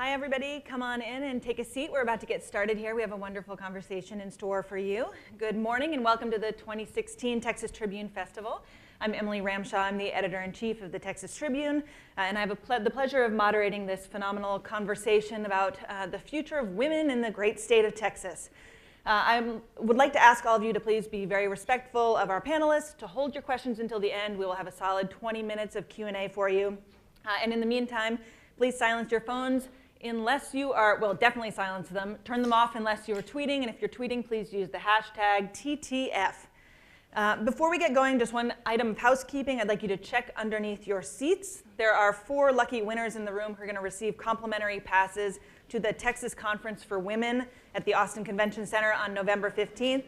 Hi, everybody. Come on in and take a seat. We're about to get started here. We have a wonderful conversation in store for you. Good morning and welcome to the 2016 Texas Tribune Festival. I'm Emily Ramshaw. I'm the editor-in-chief of the Texas Tribune, and I have the pleasure of moderating this phenomenal conversation about the future of women in the great state of Texas. I would like to ask all of you to please be very respectful of our panelists, to hold your questions until the end. We will have a solid 20 minutes of Q&A for you. And in the meantime, please silence your phones unless you are, well, definitely silence them. Turn them off unless you are tweeting, and if you're tweeting, please use the hashtag TTF. Before we get going, just one item of housekeeping. I'd like you to check underneath your seats. There are 4 lucky winners in the room who are going to receive complimentary passes to the Texas Conference for Women at the Austin Convention Center on November 15th.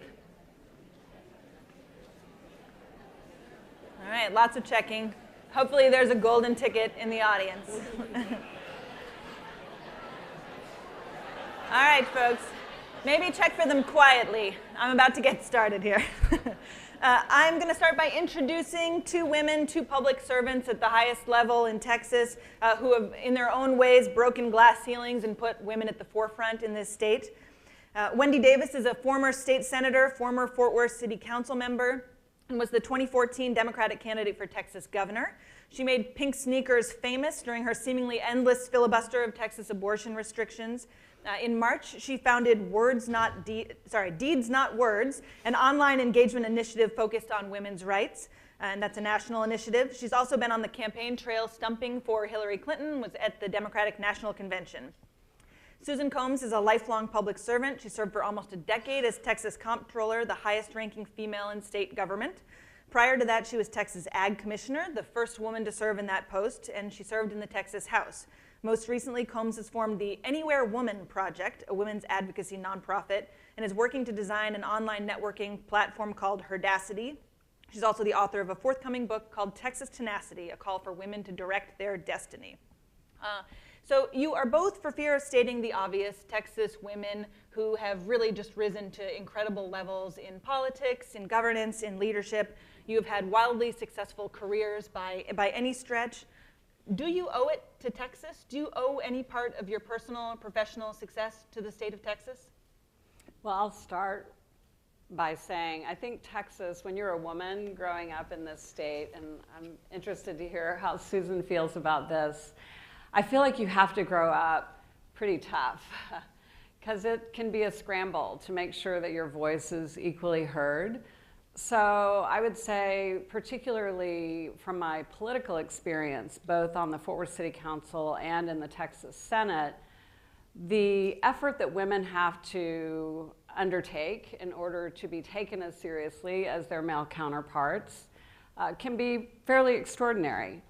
All right, lots of checking. Hopefully there's a golden ticket in the audience. All right, folks, maybe check for them quietly. I'm about to get started here. I'm going to start by introducing 2 women, 2 public servants at the highest level in Texas who have, in their own ways, broken glass ceilings and put women at the forefront in this state. Wendy Davis is a former state senator, former Fort Worth City Council member, and was the 2014 Democratic candidate for Texas governor. She made pink sneakers famous during her seemingly endless filibuster of Texas abortion restrictions. In March, she founded Deeds Not Words, an online engagement initiative focused on women's rights, and that's a national initiative. She's also been on the campaign trail stumping for Hillary Clinton, was at the Democratic National Convention. Susan Combs is a lifelong public servant. She served for almost a decade as Texas Comptroller, the highest-ranking female in state government. Prior to that, she was Texas Ag Commissioner, the first woman to serve in that post, and she served in the Texas House. Most recently, Combs has formed the Anywhere Woman Project, a women's advocacy nonprofit, and is working to design an online networking platform called Herdacity. She's also the author of a forthcoming book called Texas Tenacity, a call for women to direct their destiny. So you are both, for fear of stating the obvious, Texas women who have really just risen to incredible levels in politics, in governance, in leadership. You have had wildly successful careers by any stretch. Do you owe it to Texas? Do you owe any part of your personal or professional success to the state of Texas? Well, I'll start by saying I think Texas, when you're a woman growing up in this state, and I'm interested to hear how Susan feels about this, I feel like you have to grow up pretty tough because it can be a scramble to make sure that your voice is equally heard. So I would say, particularly from my political experience, both on the Fort Worth City Council and in the Texas Senate, the effort that women have to undertake in order to be taken as seriously as their male counterparts can be fairly extraordinary.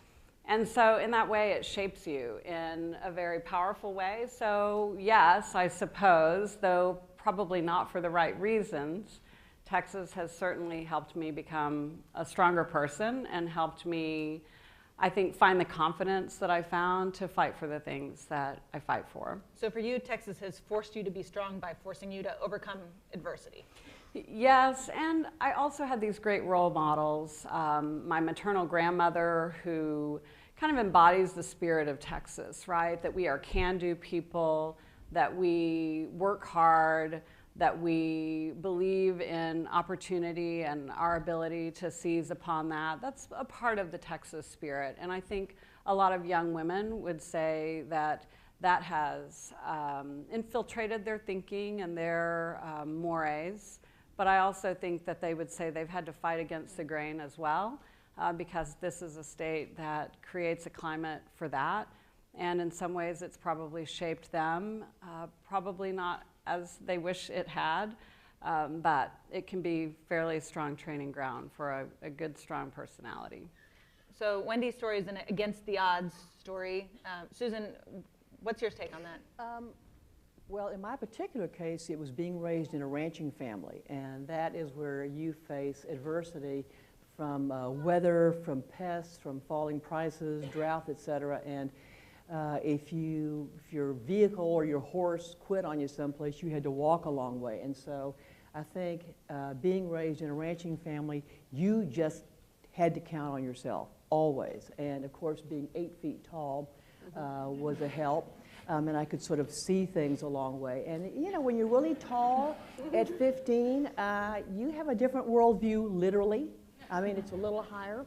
And so in that way, it shapes you in a very powerful way. So yes, I suppose, though probably not for the right reasons, Texas has certainly helped me become a stronger person and helped me, I think, find the confidence that I found to fight for the things that I fight for. So for you, Texas has forced you to be strong by forcing you to overcome adversity. Yes, and I also had these great role models. My maternal grandmother, who kind of embodies the spirit of Texas, right? That we are can-do people, that we work hard, that we believe in opportunity and our ability to seize upon that. That's a part of the Texas spirit. And I think a lot of young women would say that that has infiltrated their thinking and their mores. But I also think that they would say they've had to fight against the grain as well, because this is a state that creates a climate for that. And in some ways, it's probably shaped them, probably not as they wish it had, but it can be fairly strong training ground for a good, strong personality. So Wendy's story is an against the odds story. Susan, what's your take on that? Well, in my particular case, it was being raised in a ranching family, and that is where you face adversity from weather, from pests, from falling prices, drought, etc. And if your vehicle or your horse quit on you someplace, you had to walk a long way. And so I think being raised in a ranching family, you just had to count on yourself, always. And of course, being 8 feet tall, was a help. And I could sort of see things a long way. And you know, when you're really tall at 15, you have a different worldview, literally. I mean, it's a little higher.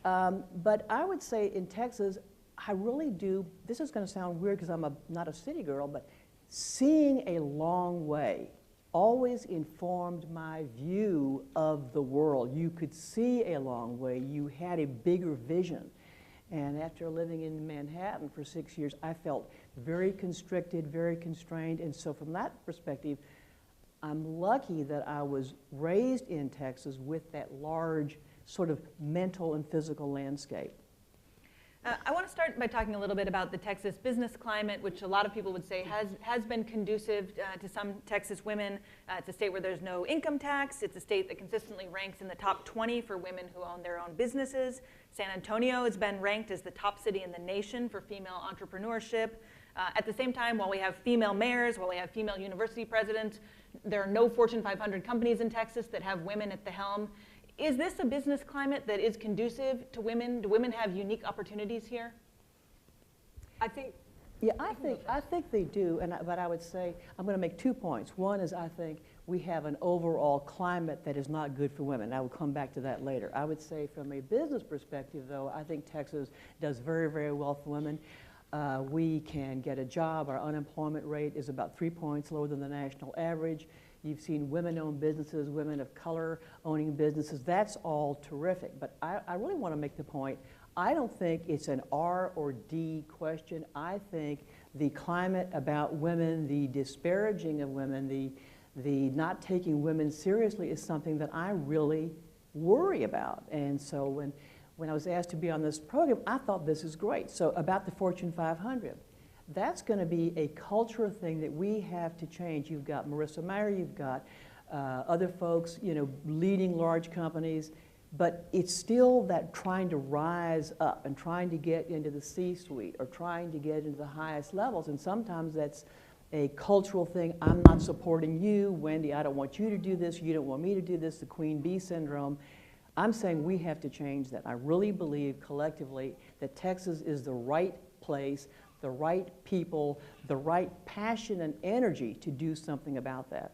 But I would say in Texas, I really do, this is going to sound weird because I'm not a city girl, but seeing a long way always informed my view of the world. You could see a long way. You had a bigger vision. And after living in Manhattan for 6 years, I felt very constricted, very constrained. And so from that perspective, I'm lucky that I was raised in Texas with that large sort of mental and physical landscape. I want to start by talking a little bit about the Texas business climate, which a lot of people would say has been conducive to some Texas women. It's a state where there's no income tax. It's a state that consistently ranks in the top 20 for women who own their own businesses. San Antonio has been ranked as the top city in the nation for female entrepreneurship. At the same time, while we have female mayors, while we have female university presidents, there are no Fortune 500 companies in Texas that have women at the helm. Is this a business climate that is conducive to women? Do women have unique opportunities here? I think. Yeah, I think they do, but I would say, I'm going to make 2 points. One is I think we have an overall climate that is not good for women. I will come back to that later. I would say from a business perspective, though, I think Texas does very, very well for women. We can get a job. Our unemployment rate is about 3 points lower than the national average. You've seen women-owned businesses, women of color owning businesses. That's all terrific. But I really want to make the point, I don't think it's an R or D question. I think the climate about women, the disparaging of women, the not taking women seriously is something that I really worry about. And so when I was asked to be on this program, I thought this is great. So about the Fortune 500. That's going to be a cultural thing that we have to change. You've got Marissa Mayer, you've got other folks, you know, leading large companies, but it's still that trying to rise up and trying to get into the C-suite or trying to get into the highest levels, and sometimes that's a cultural thing. I'm not supporting you, Wendy, I don't want you to do this, you don't want me to do this, the queen bee syndrome. I'm saying we have to change that. I really believe collectively that Texas is the right place, the right people, the right passion and energy to do something about that.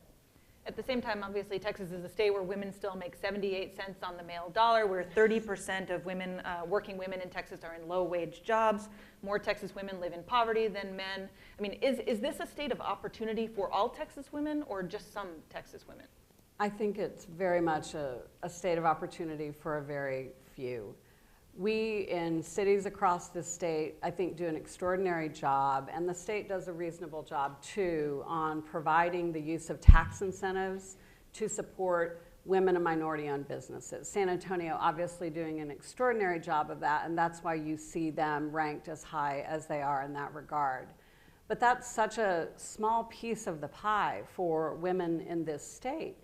At the same time, obviously, Texas is a state where women still make 78 cents on the male dollar, where 30% of women, working women in Texas are in low-wage jobs. More Texas women live in poverty than men. I mean, is this a state of opportunity for all Texas women or just some Texas women? I think it's very much a state of opportunity for a very few. We, in cities across the state, I think do an extraordinary job, and the state does a reasonable job too on providing the use of tax incentives to support women and minority-owned businesses. San Antonio obviously doing an extraordinary job of that, and that's why you see them ranked as high as they are in that regard. But that's such a small piece of the pie for women in this state.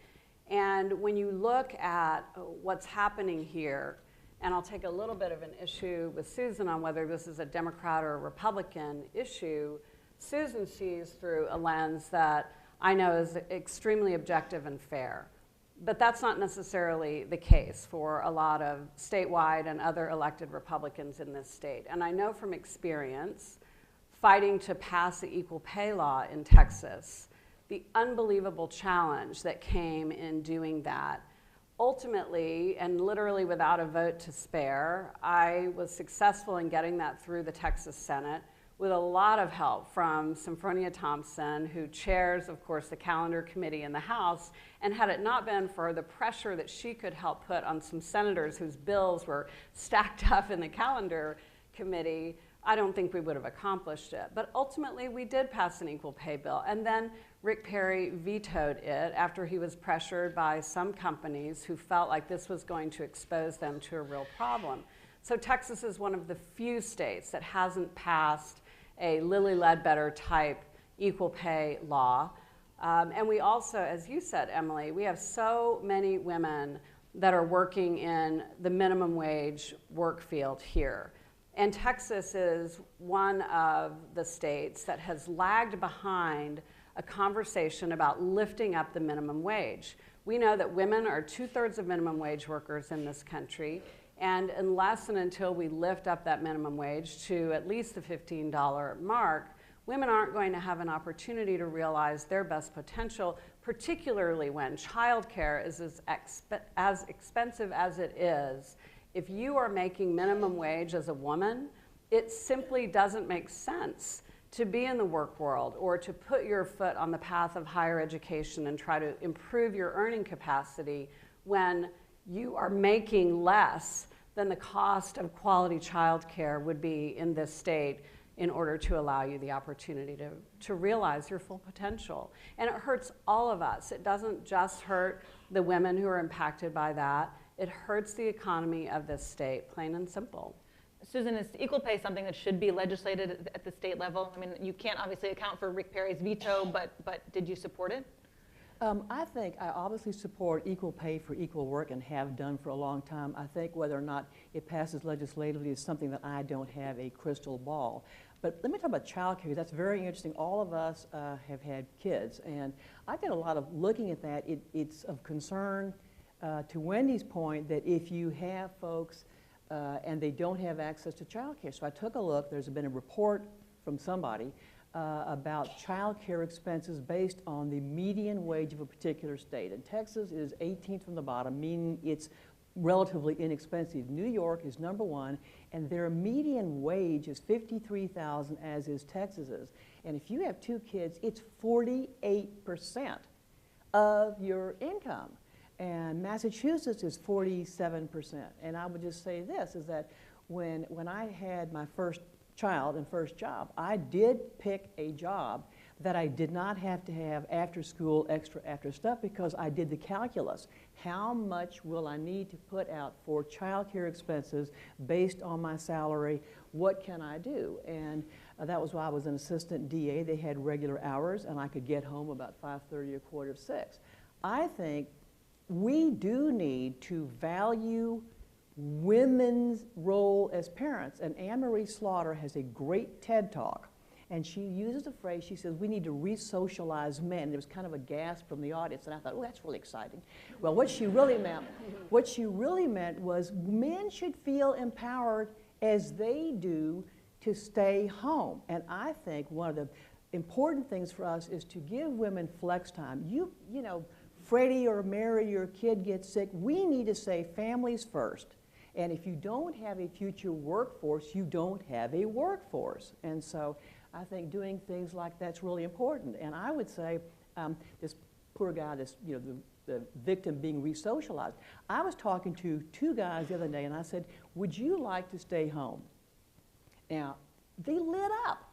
And when you look at what's happening here, and I'll take a little bit of an issue with Susan on whether this is a Democrat or a Republican issue. Susan sees through a lens that I know is extremely objective and fair. But that's not necessarily the case for a lot of statewide and other elected Republicans in this state. And I know from experience, fighting to pass the equal pay law in Texas, the unbelievable challenge that came in doing that. Ultimately, and literally without a vote to spare, I was successful in getting that through the Texas Senate with a lot of help from Symphonia Thompson, who chairs, of course, the calendar committee in the House. And had it not been for the pressure that she could help put on some senators whose bills were stacked up in the calendar committee, I don't think we would have accomplished it. But ultimately, we did pass an equal pay bill. And then Rick Perry vetoed it after he was pressured by some companies who felt like this was going to expose them to a real problem. So Texas is one of the few states that hasn't passed a Lilly Ledbetter type equal pay law. And we also, as you said, Emily, we have so many women that are working in the minimum wage work field here. And Texas is one of the states that has lagged behind a conversation about lifting up the minimum wage. We know that women are 2/3 of minimum wage workers in this country. And unless and until we lift up that minimum wage to at least the $15 mark, women aren't going to have an opportunity to realize their best potential, particularly when childcare is as expensive as it is. If you are making minimum wage as a woman, it simply doesn't make sense to be in the work world or to put your foot on the path of higher education and try to improve your earning capacity when you are making less than the cost of quality childcare would be in this state in order to allow you the opportunity to realize your full potential. And it hurts all of us. It doesn't just hurt the women who are impacted by that. It hurts the economy of this state, plain and simple. Susan, is equal pay something that should be legislated at the state level? I mean, you can't obviously account for Rick Perry's veto, but did you support it? I think I obviously support equal pay for equal work and have done for a long time. I think whether or not it passes legislatively is something that I don't have a crystal ball. But let me talk about child care. That's very interesting. All of us have had kids, and I did a lot of looking at that. It's of concern to Wendy's point that if you have folks and they don't have access to child care. So I took a look. There's been a report from somebody about child care expenses based on the median wage of a particular state. And Texas is 18th from the bottom, meaning it's relatively inexpensive. New York is number one, and their median wage is $53,000, as is Texas's. And if you have two kids, it's 48% of your income. And Massachusetts is 47%. And I would just say this, is that when I had my first child and first job, I did pick a job that I did not have to have after school extra after stuff because I did the calculus. How much will I need to put out for child care expenses based on my salary? What can I do? And that was why I was an assistant DA. They had regular hours and I could get home about 5:30 or 5:45. I think we do need to value women's role as parents. And Anne-Marie Slaughter has a great TED Talk. And she uses a phrase, she says, we need to re-socialize men. There was kind of a gasp from the audience, and I thought, oh, that's really exciting. Well, what she really meant was men should feel empowered as they do to stay home. And I think one of the important things for us is to give women flex time. You know, Freddie or Mary, your kid gets sick, we need to say families first. And if you don't have a future workforce, you don't have a workforce. And so I think doing things like that's really important. And I would say this poor guy, the victim being re-socialized, I was talking to two guys the other day and I said, would you like to stay home? Now, they lit up.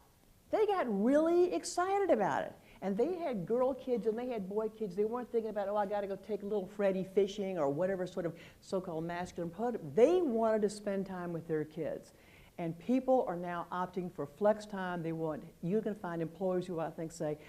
They got really excited about it. And they had girl kids and they had boy kids. They weren't thinking about, oh, I got to go take little Freddie fishing or whatever sort of so-called masculine product. They wanted to spend time with their kids. And people are now opting for flex time. You can find employers who I think say,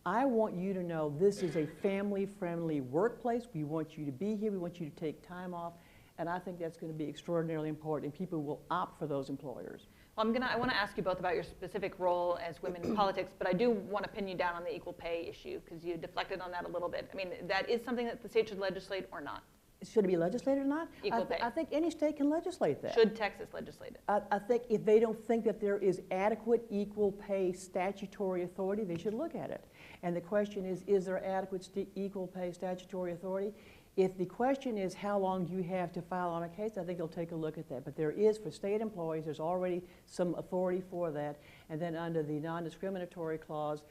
I want you to know this is a family-friendly workplace. We want you to be here. We want you to take time off. And I think that's going to be extraordinarily important, and people will opt for those employers. Well, I want to ask you both about your specific role as women in politics, but I do want to pin you down on the equal pay issue because you deflected on that a little bit. I mean, that is something that the state should legislate or not? Should it be legislated or not? Equal pay. I think any state can legislate that. Should Texas legislate it? I think if they don't think that there is adequate equal pay statutory authority, they should look at it. And the question is there adequate equal pay statutory authority? If the question is how long do you have to file on a case, I think they'll take a look at that. But there is, for state employees, there's already some authority for that. And then under the non-discriminatory clause,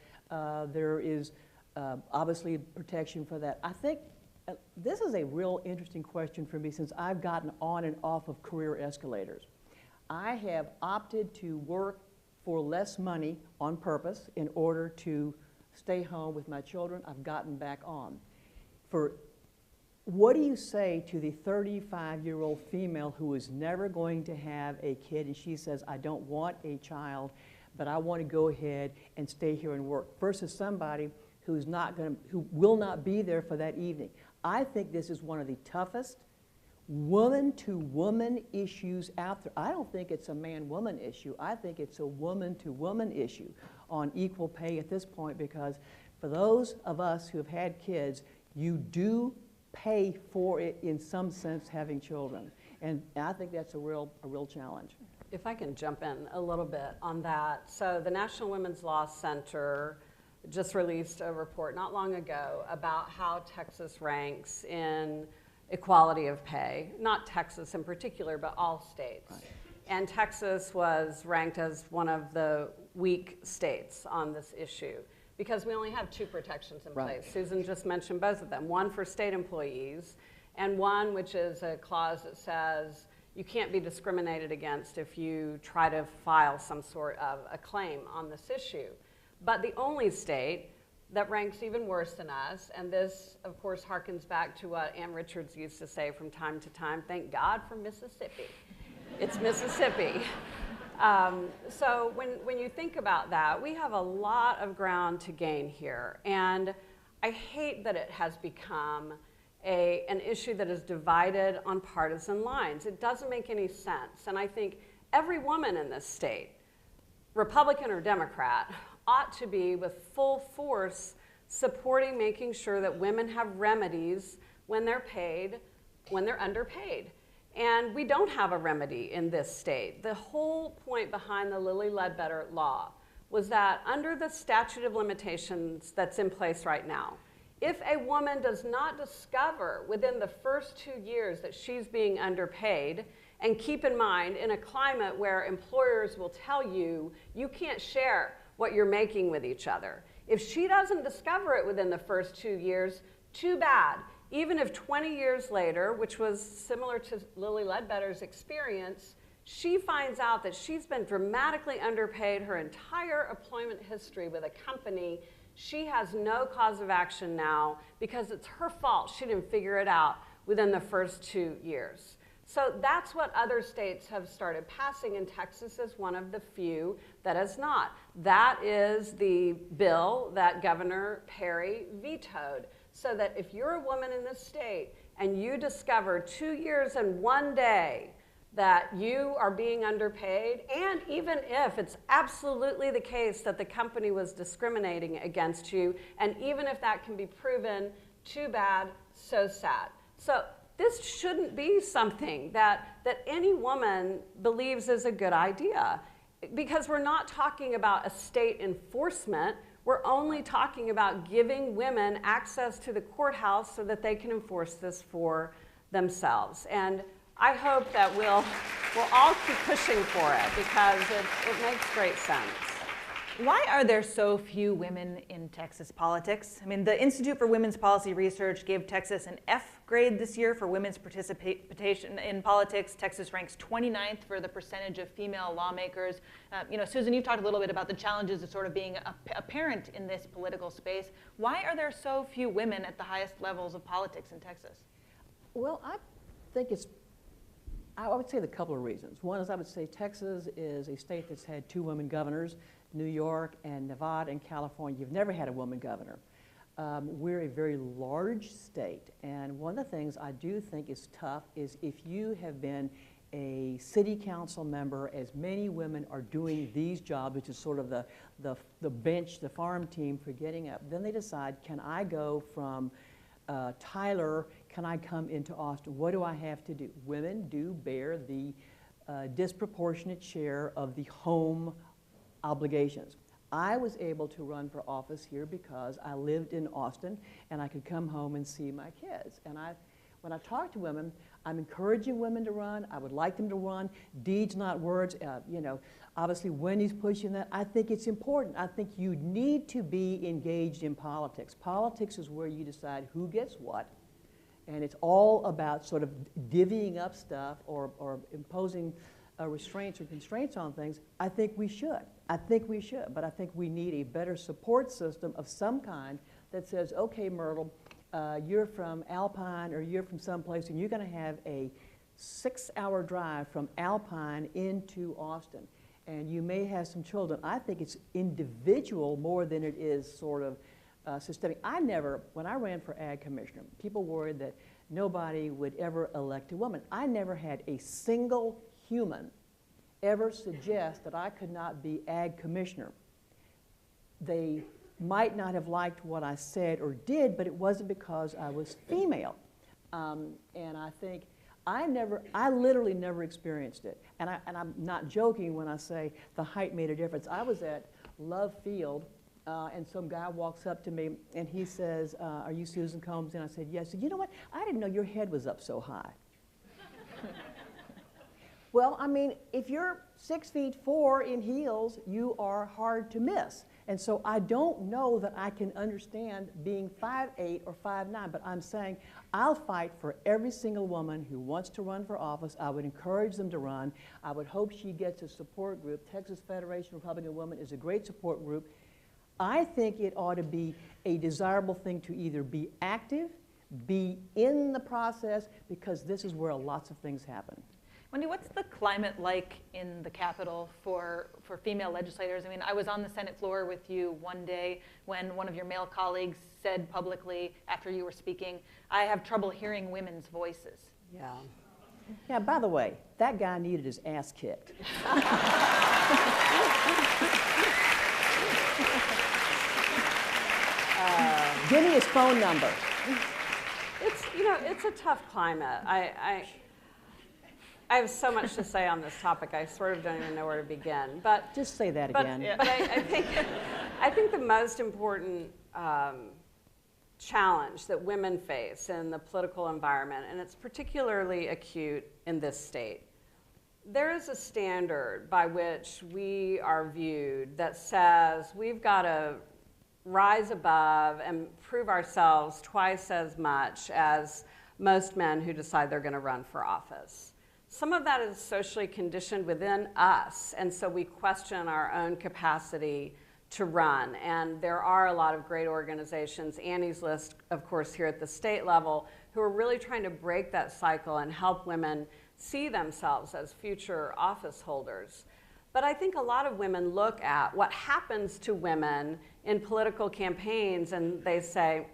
there is obviously protection for that. I think this is a real interesting question for me since I've gotten on and off of career escalators. I have opted to work for less money on purpose in order to stay home with my children. I've gotten back on. What do you say to the 35-year-old female who is never going to have a kid and she says, I don't want a child, but I want to go ahead and stay here and work, versus somebody who will not be there for that evening? I think this is one of the toughest woman-to-woman issues out there. I don't think it's a man-woman issue. I think it's a woman-to-woman issue on equal pay at this point, because for those of us who have had kids, you do pay for it in some sense having children. And I think that's a real challenge. If I can jump in a little bit on that. So the National Women's Law Center just released a report not long ago about how Texas ranks in equality of pay, not Texas in particular, but all states. Right. And Texas was ranked as one of the weak states on this issue because we only have 2 protections in Right. place. Susan just mentioned both of them, one for state employees and one which is a clause that says you can't be discriminated against if you try to file some sort of a claim on this issue. But the only state that ranks even worse than us, and this, of course, harkens back to what Ann Richards used to say from time to time, thank God for Mississippi. It's Mississippi. So when you think about that, we have a lot of ground to gain here. And I hate that it has become an issue that is divided on partisan lines. It doesn't make any sense. And I think every woman in this state, Republican or Democrat, ought to be with full force supporting making sure that women have remedies when they're paid, when they're underpaid. And we don't have a remedy in this state. The whole point behind the Lilly Ledbetter law was that under the statute of limitations that's in place right now, if a woman does not discover within the first 2 years that she's being underpaid, and keep in mind, in a climate where employers will tell you, you can't share what you're making with each other. If she doesn't discover it within the first 2 years, too bad. Even if 20 years later, which was similar to Lilly Ledbetter's experience, she finds out that she's been dramatically underpaid her entire employment history with a company, she has no cause of action now because it's her fault she didn't figure it out within the first 2 years. So that's what other states have started passing, and Texas is one of the few that has not. That is the bill that Governor Perry vetoed, so that if you're a woman in this state and you discover 2 years and 1 day that you are being underpaid, and even if it's absolutely the case that the company was discriminating against you, and even if that can be proven, too bad, so sad. So this shouldn't be something that any woman believes is a good idea, because we're not talking about a state enforcement. We're only talking about giving women access to the courthouse so that they can enforce this for themselves. And I hope that we'll all keep pushing for it because it makes great sense. Why are there so few women in Texas politics? I mean, the Institute for Women's Policy Research gave Texas an F grade this year for women's participation in politics. Texas ranks 29th for the percentage of female lawmakers. Susan, you've talked a little bit about the challenges of sort of being a parent in this political space. Why are there so few women at the highest levels of politics in Texas? Well, I think I would say a couple of reasons. One is I would say Texas is a state that's had 2 women governors. New York and Nevada and California, you've never had a woman governor. We're a very large state, and one of the things I do think is tough is if you have been a city council member, as many women are doing these jobs, which is sort of the bench, the farm team for getting up, then they decide, can I go from Tyler, can I come into Austin? What do I have to do? Women do bear the disproportionate share of the home obligations. I was able to run for office here because I lived in Austin and I could come home and see my kids. And when I talk to women, I'm encouraging women to run. I would like them to run. Deeds, not words. Obviously Wendy's pushing that. I think it's important. I think you need to be engaged in politics. Politics is where you decide who gets what. And it's all about sort of divvying up stuff or imposing restraints or constraints on things. I think we should. But I think we need a better support system of some kind that says, okay, Myrtle, you're from Alpine or you're from someplace and you're going to have a 6-hour drive from Alpine into Austin. And you may have some children. I think it's individual more than it is sort of systemic. When I ran for ag commissioner, people worried that nobody would ever elect a woman. I never had a single human ever suggest that I could not be ag commissioner. They might not have liked what I said or did, but it wasn't because I was female. And I think I literally never experienced it. And I'm not joking when I say the height made a difference. I was at Love Field, and some guy walks up to me and he says, are you Susan Combs? And I said, yes. He said, you know what? I didn't know your head was up so high. Well, I mean, if you're 6'4" in heels, you are hard to miss. And so I don't know that I can understand being 5'8" or 5'9", but I'm saying I'll fight for every single woman who wants to run for office. I would encourage them to run. I would hope she gets a support group. Texas Federation of Republican Women is a great support group. I think it ought to be a desirable thing to either be active, be in the process, because this is where lots of things happen. Wendy, what's the climate like in the Capitol for female legislators? I mean, I was on the Senate floor with you one day when one of your male colleagues said publicly after you were speaking, I have trouble hearing women's voices. Yeah. Yeah, by the way, that guy needed his ass kicked. Give me his phone number. It's a tough climate. I have so much to say on this topic. I sort of don't even know where to begin. But just say that again. But I think the most important challenge that women face in the political environment, and it's particularly acute in this state, there is a standard by which we are viewed that says we've got to rise above and prove ourselves twice as much as most men who decide they're going to run for office. Some of that is socially conditioned within us, and so we question our own capacity to run. And there are a lot of great organizations, Annie's List, of course, here at the state level, who are really trying to break that cycle and help women see themselves as future office holders. But I think a lot of women look at what happens to women in political campaigns and they say,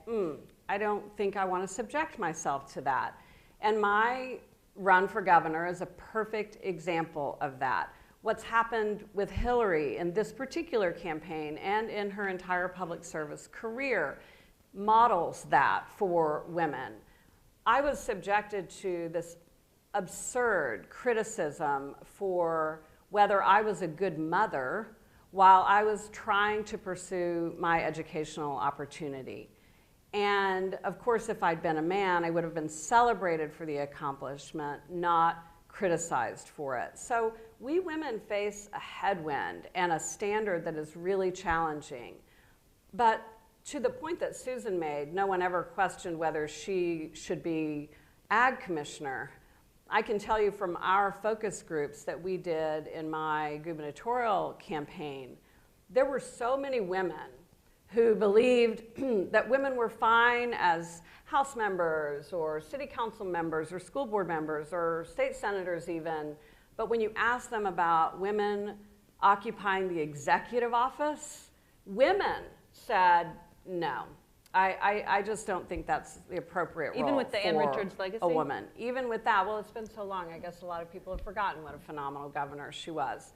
I don't think I want to subject myself to that. And my run for governor is a perfect example of that. What's happened with Hillary in this particular campaign and in her entire public service career models that for women. I was subjected to this absurd criticism for whether I was a good mother while I was trying to pursue my educational opportunity. And of course, if I'd been a man, I would have been celebrated for the accomplishment, not criticized for it. So we women face a headwind and a standard that is really challenging. But to the point that Susan made, no one ever questioned whether she should be ag commissioner. I can tell you from our focus groups that we did in my gubernatorial campaign, there were so many women who believed that women were fine as House members or city council members or school board members or state senators even. But when you ask them about women occupying the executive office, women said no. I just don't think that's the appropriate role. Even with the Ann Richards legacy? A woman. Even with that, well, it's been so long, I guess a lot of people have forgotten what a phenomenal governor she was.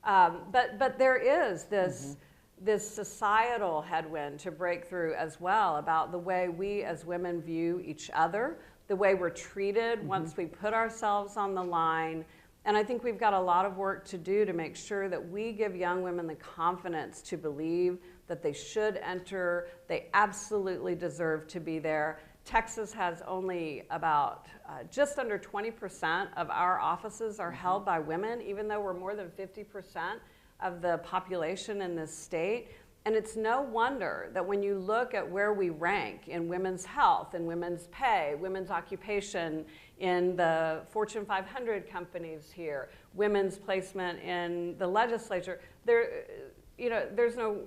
But there is this, this societal headwind to break through as well about the way we as women view each other, the way we're treated once we put ourselves on the line. And I think we've got a lot of work to do to make sure that we give young women the confidence to believe that they should enter, they absolutely deserve to be there. Texas has only about just under 20% of our offices are held by women, even though we're more than 50% of the population in this state. And it's no wonder that when you look at where we rank in women's health and women's pay, women's occupation in the Fortune 500 companies here, women's placement in the legislature, there's no,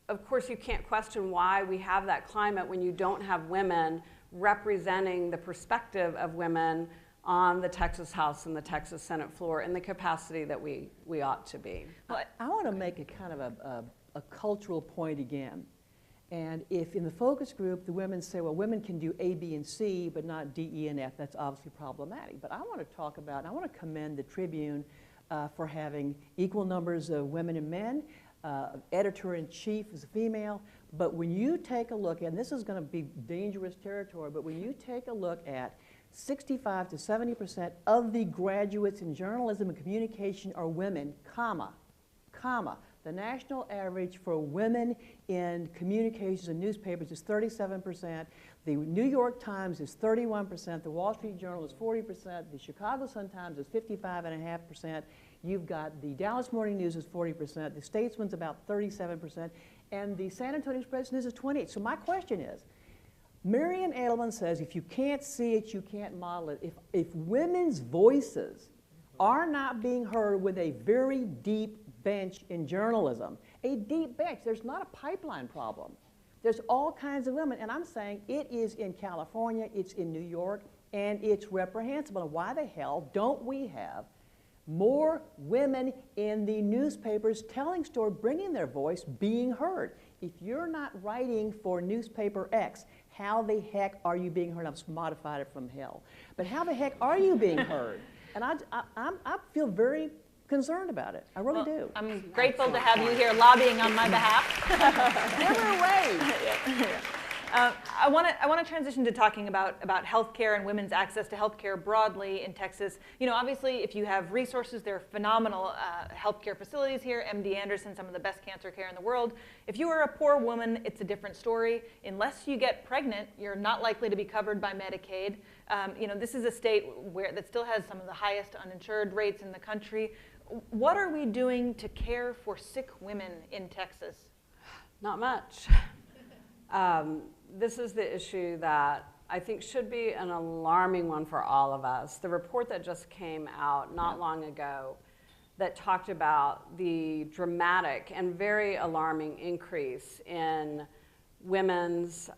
of course you can't question why we have that climate when you don't have women representing the perspective of women on the Texas House and the Texas Senate floor in the capacity that we ought to be. Well, I want to make a kind of a cultural point again. And if in the focus group the women say, well, women can do A, B, and C, but not D, E, and F, that's obviously problematic. But I want to talk about, I want to commend the Tribune for having equal numbers of women and men. Editor-in-chief is a female. But when you take a look, and this is going to be dangerous territory, but when you take a look at 65 to 70% of the graduates in journalism and communication are women, comma. The national average for women in communications and newspapers is 37%. The New York Times is 31%. The Wall Street Journal is 40%. The Chicago Sun-Times is 55.5%. You've got the Dallas Morning News is 40%. The Statesman's about 37%. And the San Antonio Express News is 28%. So my question is, Marian Edelman says if you can't see it, you can't model it. If women's voices are not being heard with a very deep bench in journalism, a deep bench, there's not a pipeline problem. There's all kinds of women, and I'm saying it is in California, it's in New York, and it's reprehensible. And why the hell don't we have more women in the newspapers telling stories, bringing their voice, being heard? If you're not writing for newspaper X, how the heck are you being heard? I've modified it from hell. But how the heck are you being heard? And I feel very concerned about it. I really do. I'm grateful to have you here lobbying on my behalf. Never away. I want to transition to talking about healthcare and women's access to healthcare broadly in Texas. You know, obviously, if you have resources, there are phenomenal healthcare facilities here. MD Anderson, some of the best cancer care in the world. If you are a poor woman, it's a different story. Unless you get pregnant, you're not likely to be covered by Medicaid. You know, this is a state that still has some of the highest uninsured rates in the country. What are we doing to care for sick women in Texas? Not much. This is the issue that I think should be an alarming one for all of us. The report that just came out not long ago that talked about the dramatic and very alarming increase in women's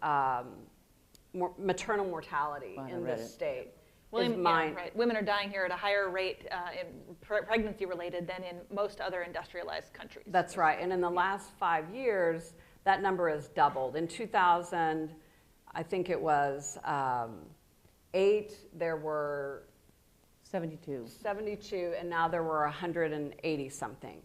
maternal mortality in this state. Right. Women are dying here at a higher rate in pregnancy-related than in most other industrialized countries. That's right. And in the last 5 years, that number has doubled. In 2000, I think it was 8, there were 72, and now there were 180 something.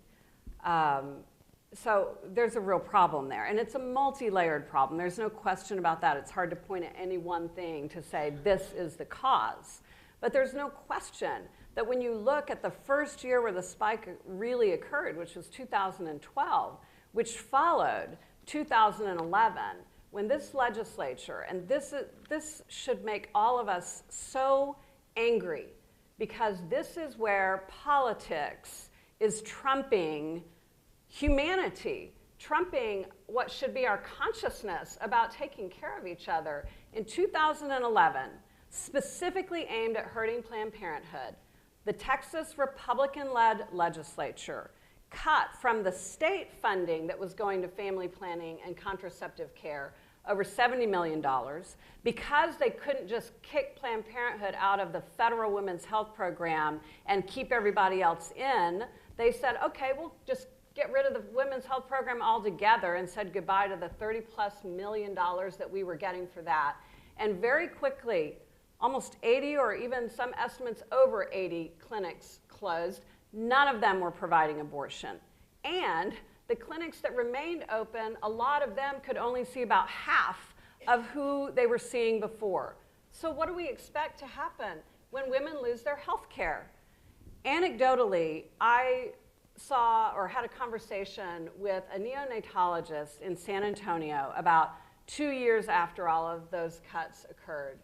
So there's a real problem there, and it's a multi-layered problem. There's no question about that. It's hard to point at any one thing to say this is the cause. But there's no question that when you look at the first year where the spike really occurred, which was 2012, which followed 2011, when this legislature, and this should make all of us so angry, because this is where politics is trumping humanity, trumping what should be our consciousness about taking care of each other. In 2011, specifically aimed at hurting Planned Parenthood, the Texas Republican-led legislature cut from the state funding that was going to family planning and contraceptive care over $70 million because they couldn't just kick Planned Parenthood out of the federal women's health program and keep everybody else in. They said, okay, we'll just get rid of the women's health program altogether, and said goodbye to the $30+ million that we were getting for that. And very quickly, almost 80 or even some estimates over 80 clinics closed. None of them were providing abortion. And the clinics that remained open, a lot of them could only see about half of who they were seeing before. So what do we expect to happen when women lose their health care? Anecdotally, I saw or had a conversation with a neonatologist in San Antonio about 2 years after all of those cuts occurred.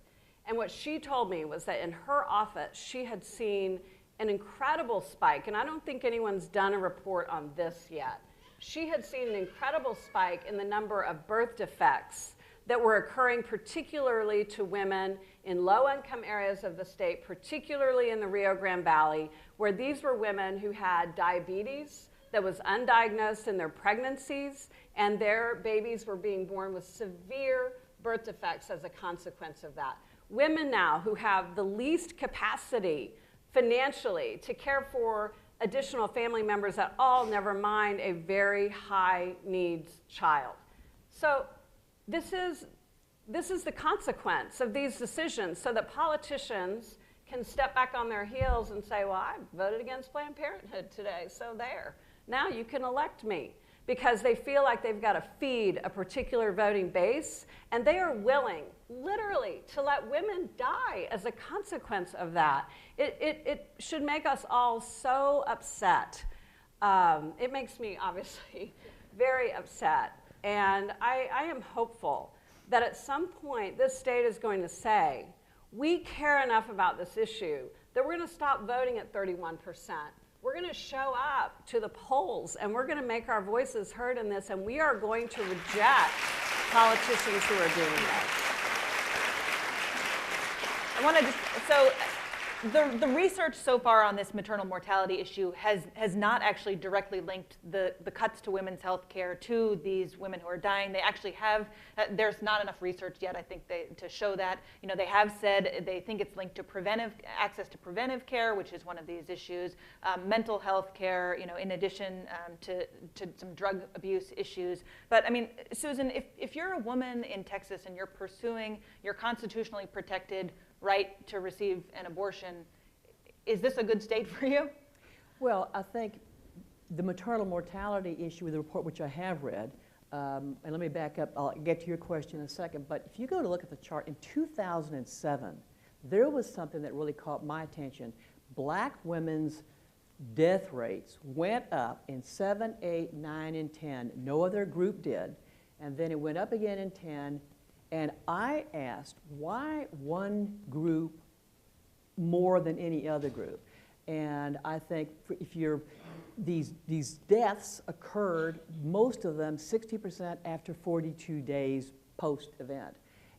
And what she told me was that in her office, she had seen an incredible spike, and I don't think anyone's done a report on this yet. She had seen an incredible spike in the number of birth defects that were occurring particularly to women in low-income areas of the state, particularly in the Rio Grande Valley, where these were women who had diabetes that was undiagnosed in their pregnancies, and their babies were being born with severe birth defects as a consequence of that. Women now who have the least capacity financially to care for additional family members at all, never mind a very high needs child. So this is the consequence of these decisions, so that politicians can step back on their heels and say, well, I voted against Planned Parenthood today, so there. Now you can elect me. because they feel like they've got to feed a particular voting base, and they are willing, literally, to let women die as a consequence of that. It should make us all so upset. It makes me, obviously, very upset. And I am hopeful that at some point this state is going to say, we care enough about this issue that we're going to stop voting at 31%. We're going to show up to the polls, and we're going to make our voices heard in this, and we are going to reject politicians who are doing this. I want to just, so the research so far on this maternal mortality issue has not actually directly linked the cuts to women's health care to these women who are dying. They actually have, there's not enough research yet, I think, to show that. You know, they have said they think it's linked to access to preventive care, which is one of these issues, mental health care, you know, in addition to some drug abuse issues. But I mean, Susan, if you're a woman in Texas and you're pursuing your constitutionally protected right to receive an abortion, is this a good state for you? Well, I think the maternal mortality issue with the report, which I have read, and let me back up, I'll get to your question in a second, but if you go to look at the chart, in 2007, there was something that really caught my attention. Black women's death rates went up in 7, 8, 9, and 10. No other group did. And then it went up again in 10. And I asked, why one group more than any other group? And I think if you're, these deaths occurred, most of them 60% after 42 days post-event.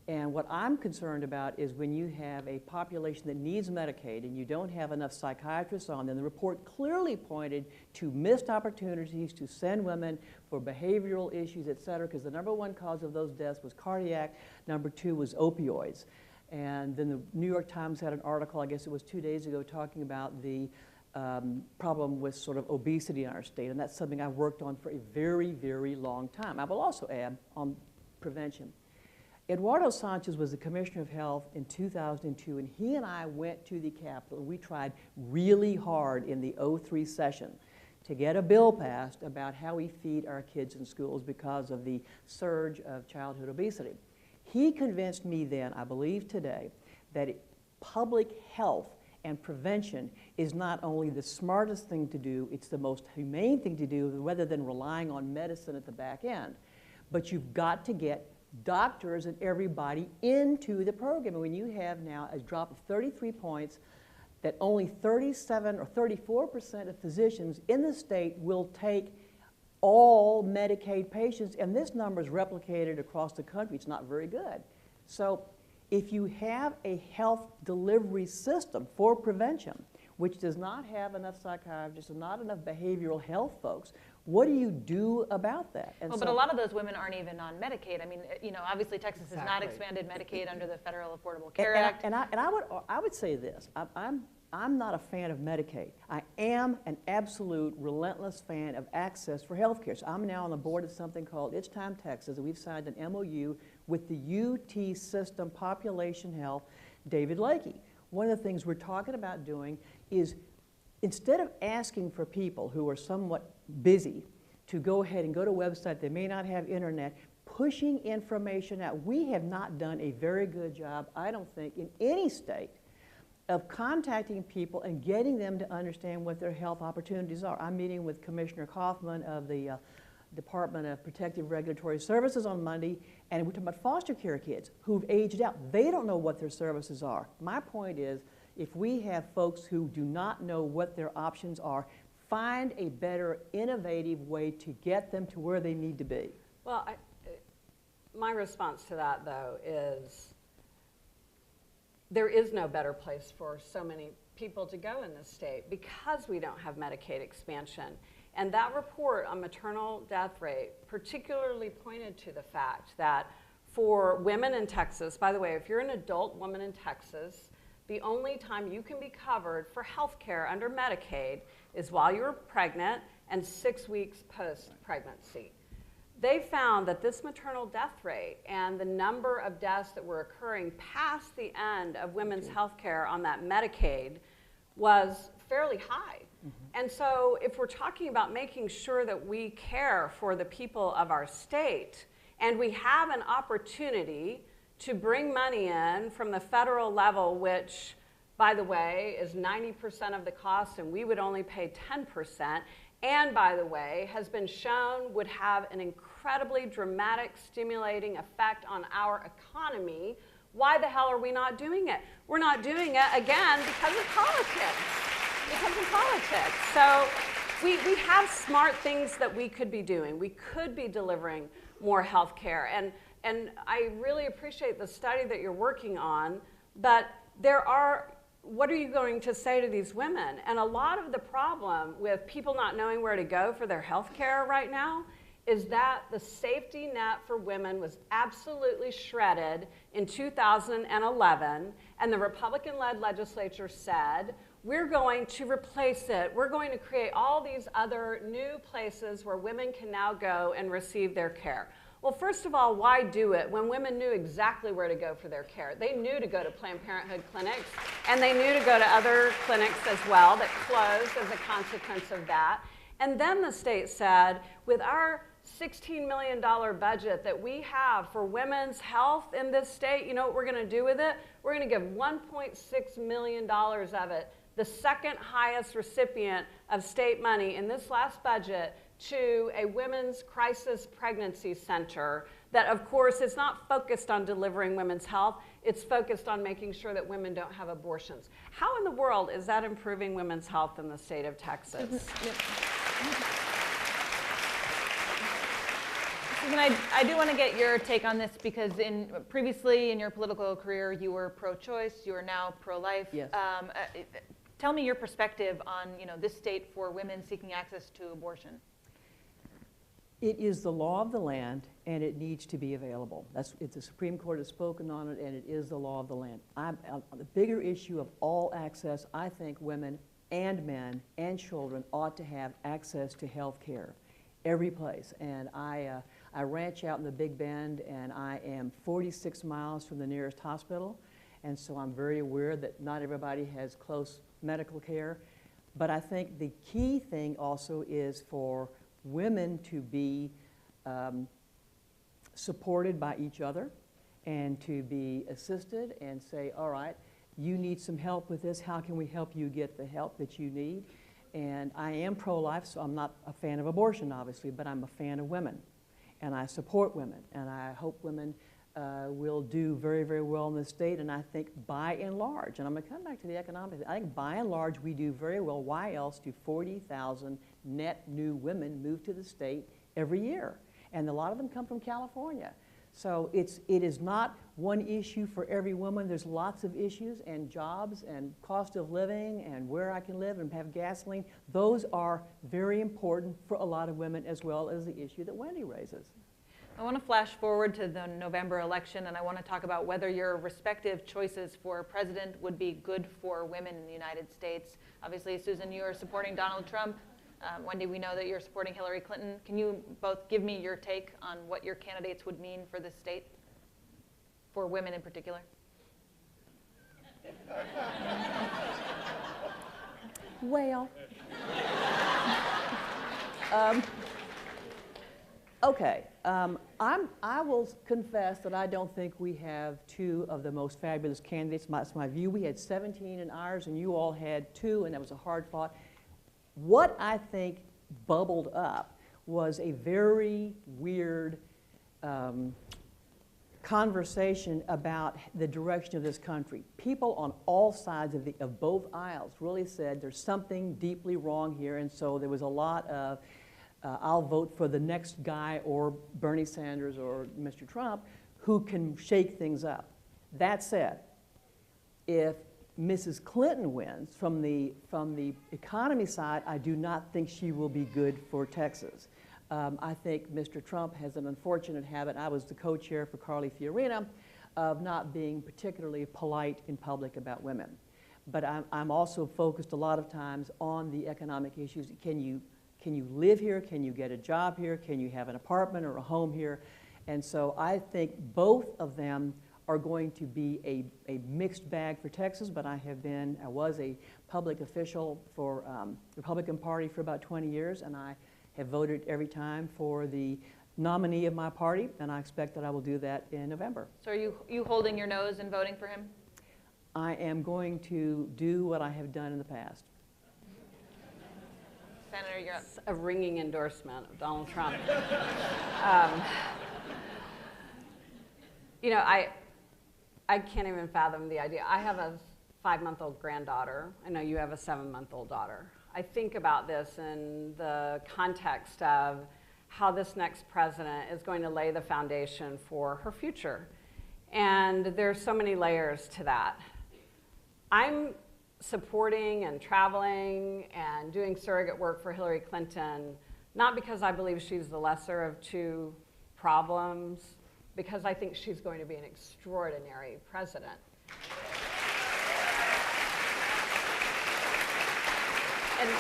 And what I'm concerned about is when you have a population that needs Medicaid and you don't have enough psychiatrists on them. The report clearly pointed to missed opportunities to send women for behavioral issues, et cetera, because the #1 cause of those deaths was cardiac, #2 was opioids. And then the New York Times had an article, I guess it was 2 days ago, talking about the problem with sort of obesity in our state, and that's something I've worked on for a very, very long time. I will also add on prevention. Eduardo Sanchez was the Commissioner of Health in 2002, and he and I went to the Capitol, and we tried really hard in the 2003 session to get a bill passed about how we feed our kids in schools because of the surge of childhood obesity. He convinced me then, I believe today, that public health and prevention is not only the smartest thing to do, it's the most humane thing to do rather than relying on medicine at the back end. But you've got to get doctors and everybody into the program. And when you have now a drop of 33 points, that only 37 or 34% of physicians in the state will take all Medicaid patients, and this number is replicated across the country. It's not very good. So if you have a health delivery system for prevention, which does not have enough psychiatrists and not enough behavioral health folks, what do you do about that? And well, but a lot of those women aren't even on Medicaid. I mean, you know, obviously Texas has not expanded Medicaid under the Federal Affordable Care Act. And I would say this, I'm not a fan of Medicaid. I am an absolute relentless fan of access for health care. So I'm now on the board of something called It's Time Texas, and we've signed an MOU with the UT System Population Health, David Lakey. One of the things we're talking about doing is, instead of asking for people who are somewhat busy to go ahead and go to a website that may not have internet, pushing information out. We have not done a very good job, I don't think, in any state of contacting people and getting them to understand what their health opportunities are. I'm meeting with Commissioner Kaufman of the Department of Protective Regulatory Services on Monday, and we're talking about foster care kids who've aged out. They don't know what their services are. My point is, if we have folks who do not know what their options are, find a better, innovative way to get them to where they need to be. Well, my response to that, though, is there is no better place for so many people to go in this state because we don't have Medicaid expansion. And that report on maternal death rate particularly pointed to the fact that for women in Texas, by the way, if you're an adult woman in Texas, the only time you can be covered for health care under Medicaid is while you're pregnant and 6 weeks post-pregnancy. They found that this maternal death rate and the number of deaths that were occurring past the end of women's health care on that Medicaid was fairly high. And so if we're talking about making sure that we care for the people of our state, and we have an opportunity to bring money in from the federal level, which, by the way, is 90% of the cost, and we would only pay 10%, and by the way, has been shown would have an incredibly dramatic, stimulating effect on our economy, why the hell are we not doing it? We're not doing it, again, because of politics. Because of politics. So we have smart things that we could be doing. We could be delivering more health care. And I really appreciate the study that you're working on, but what are you going to say to these women? And a lot of the problem with people not knowing where to go for their health care right now is that the safety net for women was absolutely shredded in 2011, and the Republican-led legislature said, we're going to replace it. We're going to create all these other new places where women can now go and receive their care. Well, first of all, why do it when women knew exactly where to go for their care? They knew to go to Planned Parenthood clinics, and they knew to go to other clinics as well that closed as a consequence of that. And then the state said, with our $16 million budget that we have for women's health in this state, you know what we're going to do with it? We're going to give $1.6 million of it, the second highest recipient of state money in this last budget, to a women's crisis pregnancy center that, of course, is not focused on delivering women's health. It's focused on making sure that women don't have abortions. How in the world is that improving women's health in the state of Texas? Susan, I do want to get your take on this because previously in your political career you were pro-choice, you are now pro-life. Yes. Tell me your perspective on this state for women seeking access to abortion. It is the law of the land, and it needs to be available. The Supreme Court has spoken on it, and it is the law of the land. The bigger issue of all access, I think women and men and children ought to have access to health care, every place. And I ranch out in the Big Bend, and I am 46 miles from the nearest hospital, and so I'm very aware that not everybody has close medical care. But I think the key thing also is for women to be supported by each other and to be assisted and say, all right, you need some help with this. How can we help you get the help that you need? And I am pro-life, so I'm not a fan of abortion, obviously, but I'm a fan of women. And I support women, and I hope women will do very, very well in this state. And I think by and large, and I'm going to come back to the economics, I think by and large we do very well. Why else do 40,000 net new women move to the state every year? And a lot of them come from California. So it is not one issue for every woman. There's lots of issues, and jobs and cost of living and where I can live and have gasoline. Those are very important for a lot of women, as well as the issue that Wendy raises. I want to flash forward to the November election, and I want to talk about whether your respective choices for president would be good for women in the United States. Obviously, Susan, you are supporting Donald Trump. Wendy, we know that you're supporting Hillary Clinton. Can you both give me your take on what your candidates would mean for this state, for women in particular? Well, okay. I will confess that I don't think we have two of the most fabulous candidates. That's my view. We had 17 in ours, and you all had 2, and that was a hard fought. What I think bubbled up was a very weird conversation about the direction of this country. People on all sides of both aisles really said there's something deeply wrong here, and so there was a lot of I'll vote for the next guy, or Bernie Sanders or Mr. Trump, who can shake things up. That said, if Mrs. Clinton wins from the economy side, I do not think she will be good for Texas. I think Mr. Trump has an unfortunate habit. I was the co-chair for Carly Fiorina of not being particularly polite in public about women. But I'm also focused a lot of times on the economic issues. Can you live here? Can you get a job here? Can you have an apartment or a home here? And so I think both of them are going to be a mixed bag for Texas, but I was a public official for the Republican Party for about 20 years, and I have voted every time for the nominee of my party, and I expect that I will do that in November. So are you holding your nose and voting for him? I am going to do what I have done in the past. Senator, you're up. It's a ringing endorsement of Donald Trump. You know, I can't even fathom the idea. I have a 5-month-old granddaughter. I know you have a 7-month-old daughter. I think about this in the context of how this next president is going to lay the foundation for her future. And there's so many layers to that. I'm supporting and traveling and doing surrogate work for Hillary Clinton, not because I believe she's the lesser of two problems, because I think she's going to be an extraordinary president. And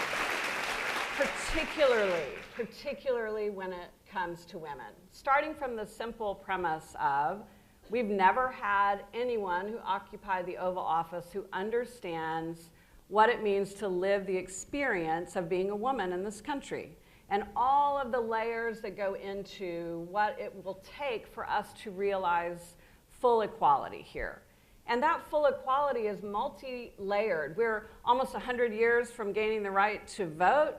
particularly when it comes to women, starting from the simple premise of we've never had anyone who occupied the Oval Office who understands what it means to live the experience of being a woman in this country, and all of the layers that go into what it will take for us to realize full equality here. And that full equality is multi-layered. We're almost 100 years from gaining the right to vote,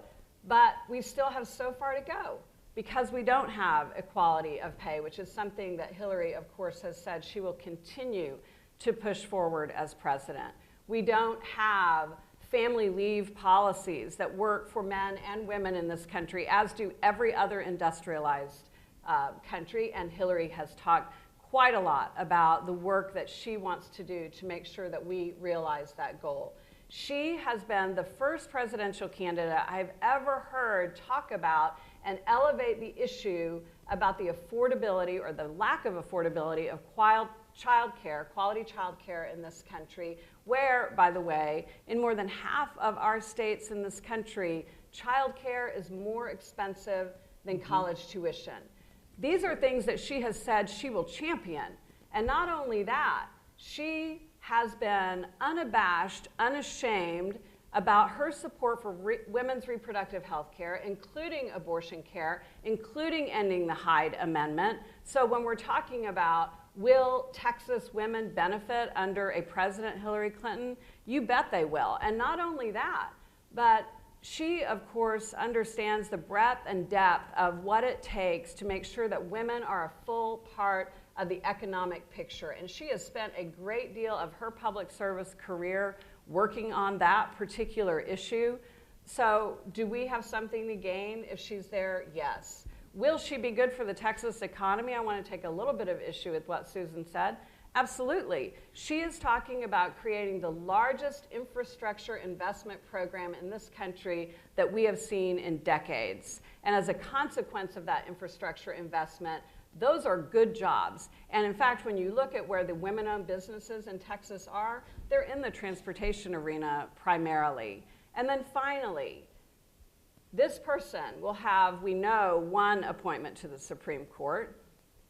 but we still have so far to go because we don't have equality of pay, which is something that Hillary, of course, has said she will continue to push forward as president. We don't have family leave policies that work for men and women in this country, as do every other industrialized country, and Hillary has talked quite a lot about the work that she wants to do to make sure that we realize that goal. She has been the first presidential candidate I've ever heard talk about and elevate the issue about the affordability or the lack of affordability of quality childcare in this country, where, by the way, in more than half of our states in this country, childcare is more expensive than college tuition. These are things that she has said she will champion. And not only that, she has been unabashed, unashamed about her support for women's reproductive health care, including abortion care, including ending the Hyde Amendment. So when we're talking about will Texas women benefit under a President Hillary Clinton, you bet they will. And not only that, but she, of course, understands the breadth and depth of what it takes to make sure that women are a full part of the economic picture. And she has spent a great deal of her public service career working on that particular issue. So do we have something to gain if she's there? Yes. Will she be good for the Texas economy? I want to take a little bit of issue with what Susan said. Absolutely. She is talking about creating the largest infrastructure investment program in this country that we have seen in decades. And as a consequence of that infrastructure investment, those are good jobs. And in fact, when you look at where the women-owned businesses in Texas are, they're in the transportation arena primarily. And then finally, this person will have, we know, 1 appointment to the Supreme Court,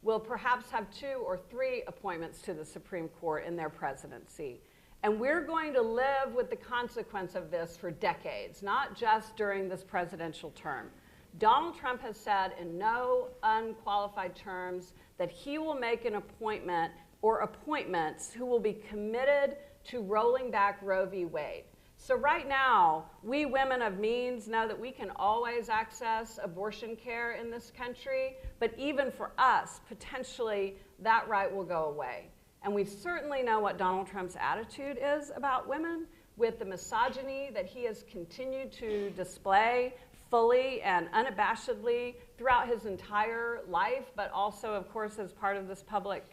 will perhaps have 2 or 3 appointments to the Supreme Court in their presidency. And we're going to live with the consequence of this for decades, not just during this presidential term. Donald Trump has said in no unqualified terms that he will make an appointment or appointments who will be committed to rolling back Roe v. Wade. So right now, we women of means know that we can always access abortion care in this country, but even for us, potentially that right will go away. And we certainly know what Donald Trump's attitude is about women, with the misogyny that he has continued to display fully and unabashedly throughout his entire life, but also, of course, as part of this public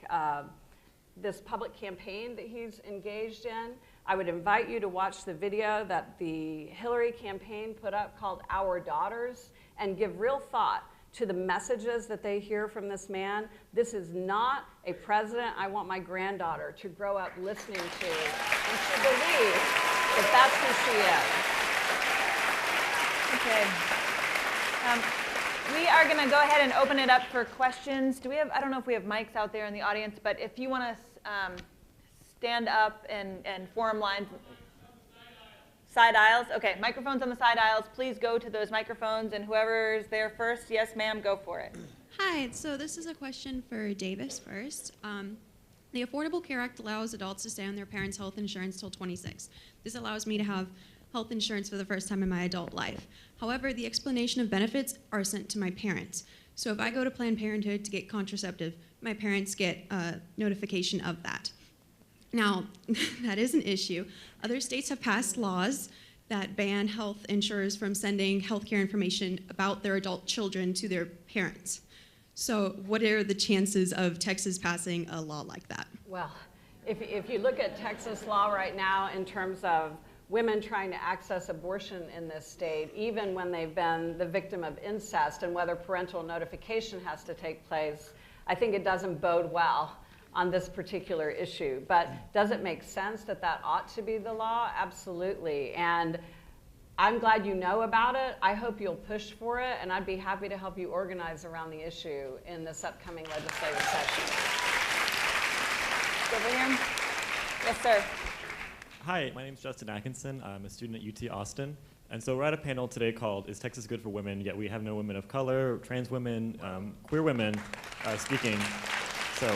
campaign that he's engaged in. I would invite you to watch the video that the Hillary campaign put up called Our Daughters and give real thought to the messages that they hear from this man. This is not a president I want my granddaughter to grow up listening to and to believe that that's who she is. Okay. We are going to go ahead and open it up for questions. Do we have, I don't know if we have mics out there in the audience, but if you want to stand up and form lines. Side aisles? Okay, microphones on the side aisles. Please go to those microphones, and whoever's there first, yes, ma'am, go for it. Hi, so this is a question for Davis first. The Affordable Care Act allows adults to stay on their parents' health insurance till 26. This allows me to have health insurance for the first time in my adult life. However, the explanation of benefits are sent to my parents. So if I go to Planned Parenthood to get contraceptive, my parents get a notification of that. Now, that is an issue. Other states have passed laws that ban health insurers from sending healthcare information about their adult children to their parents. So what are the chances of Texas passing a law like that? Well, if you look at Texas law right now in terms of women trying to access abortion in this state, even when they've been the victim of incest and whether parental notification has to take place, I think it doesn't bode well on this particular issue. But does it make sense that that ought to be the law? Absolutely. And I'm glad you know about it. I hope you'll push for it, and I'd be happy to help you organize around the issue in this upcoming legislative session. Over here. Yes, sir. Hi, my name is Justin Atkinson. I'm a student at UT Austin. And so we're at a panel today called Is Texas Good for Women? Yet we have no women of color, trans women, queer women speaking. So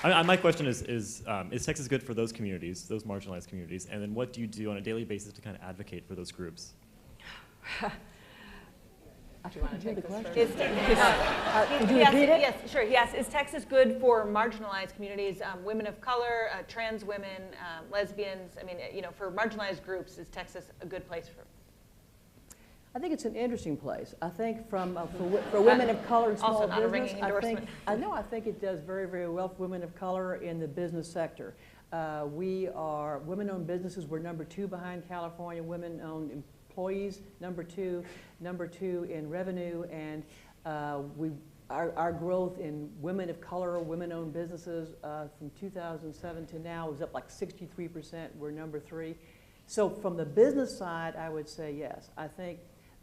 my question is Texas good for those communities, those marginalized communities? And then what do you do on a daily basis to kind of advocate for those groups? Do you want to take this first? Could you repeat it? Yes, sure. Yes, is Texas good for marginalized communities, women of color, trans women, lesbians? I mean, for marginalized groups, is Texas a good place for? I think it's an interesting place. I think for women of color and small Also not a business, ringing endorsement. I think it does very, very well for women of color in the business sector. We are women-owned businesses. We're number 2 behind California. Women-owned employees, number two in revenue, and our growth in women of color, women-owned businesses from 2007 to now is up like 63%. We're number 3. So from the business side, I would say yes. I think